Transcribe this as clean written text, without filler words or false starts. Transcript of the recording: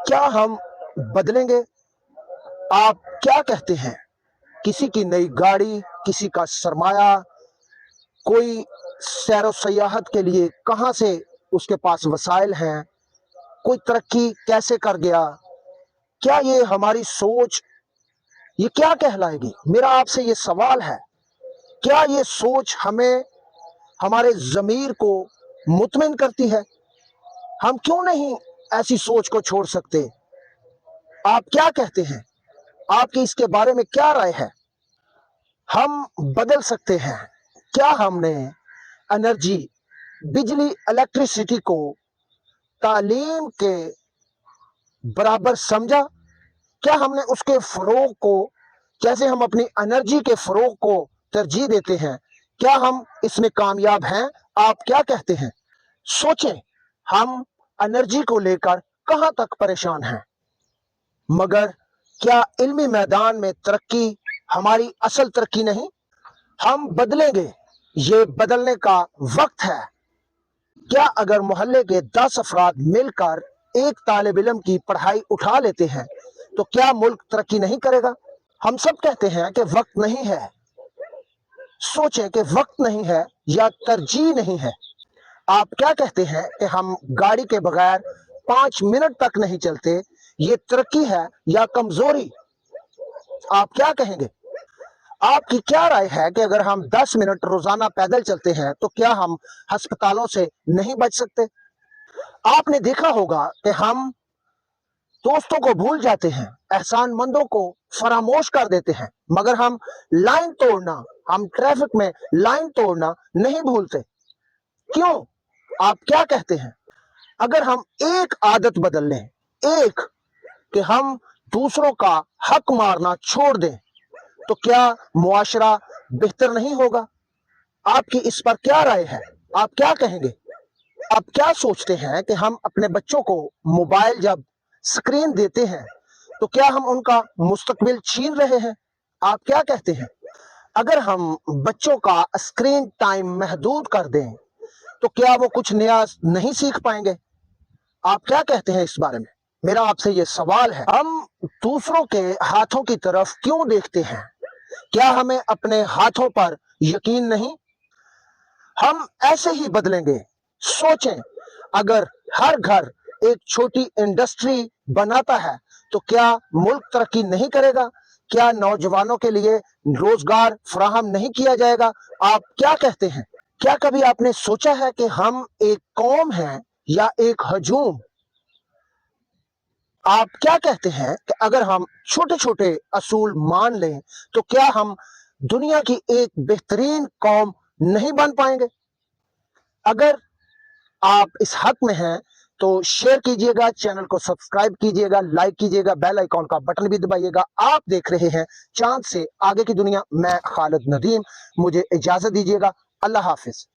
क्या हम बदलेंगे? आप क्या कहते हैं? किसी की नई गाड़ी, किसी का सरमाया, कोई सैरो सयाहत के लिए कहाँ से उसके पास वसाइल हैं, कोई तरक्की कैसे कर गया? क्या ये हमारी सोच, ये क्या कहलाएगी? मेरा आपसे ये सवाल है, क्या ये सोच हमें, हमारे ज़मीर को मुतमिन करती है? हम क्यों नहीं ऐसी सोच को छोड़ सकते? आप क्या कहते हैं? आपकी इसके बारे में क्या राय है? हम बदल सकते हैं। क्या हमने एनर्जी, बिजली, इलेक्ट्रिसिटी को तालीम के बराबर समझा? क्या हमने उसके फरोग को, जैसे हम अपनी एनर्जी के फरोग को तरजीह देते हैं, क्या हम इसमें कामयाब हैं? आप क्या कहते हैं? सोचें, हम एनर्जी को लेकर कहां तक परेशान हैं, मगर क्या इल्मी मैदान में तरक्की हमारी असल तरक्की नहीं? हम बदलेंगे, ये बदलने का वक्त है। क्या अगर मोहल्ले के 10 अफराद मिलकर एक तालिब इल्म की पढ़ाई उठा लेते हैं तो क्या मुल्क तरक्की नहीं करेगा? हम सब कहते हैं कि वक्त नहीं है। सोचें कि वक्त नहीं है या तरजीह नहीं है। आप क्या कहते हैं कि हम गाड़ी के बगैर 5 मिनट तक नहीं चलते, ये तरक्की है या कमजोरी? आप क्या कहेंगे? आपकी क्या राय है कि अगर हम 10 मिनट रोजाना पैदल चलते हैं तो क्या हम अस्पतालों से नहीं बच सकते? आपने देखा होगा कि हम दोस्तों को भूल जाते हैं, एहसानमंदों को फरामोश कर देते हैं, मगर हम लाइन तोड़ना, हम ट्रैफिक में लाइन तोड़ना नहीं भूलते। क्यों? आप क्या कहते हैं? अगर हम एक आदत बदल लें, एक, कि हम दूसरों का हक मारना छोड़ दें, तो क्या मुआशरा बेहतर नहीं होगा? आपकी इस पर क्या राय है? आप क्या कहेंगे? आप क्या सोचते हैं कि हम अपने बच्चों को मोबाइल जब स्क्रीन देते हैं तो क्या हम उनका मुस्तकबिल छीन रहे हैं? आप क्या कहते हैं? अगर हम बच्चों का स्क्रीन टाइम महदूद कर दें तो क्या वो कुछ नया नहीं सीख पाएंगे? आप क्या कहते हैं इस बारे में? मेरा आपसे ये सवाल है, हम दूसरों के हाथों की तरफ क्यों देखते हैं? क्या हमें अपने हाथों पर यकीन नहीं? हम ऐसे ही बदलेंगे। सोचें, अगर हर घर एक छोटी इंडस्ट्री बनाता है तो क्या मुल्क तरक्की नहीं करेगा? क्या नौजवानों के लिए रोजगार फराहम नहीं किया जाएगा? आप क्या कहते हैं? क्या कभी आपने सोचा है कि हम एक कौम हैं या एक हजूम? आप क्या कहते हैं कि अगर हम छोटे छोटे असूल मान लें तो क्या हम दुनिया की एक बेहतरीन कौम नहीं बन पाएंगे? अगर आप इस हक में हैं तो शेयर कीजिएगा, चैनल को सब्सक्राइब कीजिएगा, लाइक कीजिएगा, बेल आइकॉन का बटन भी दबाइएगा। आप देख रहे हैं चांद से आगे की दुनिया। मैं खालिद नदीम, मुझे इजाजत दीजिएगा। अल्लाह हाफिज।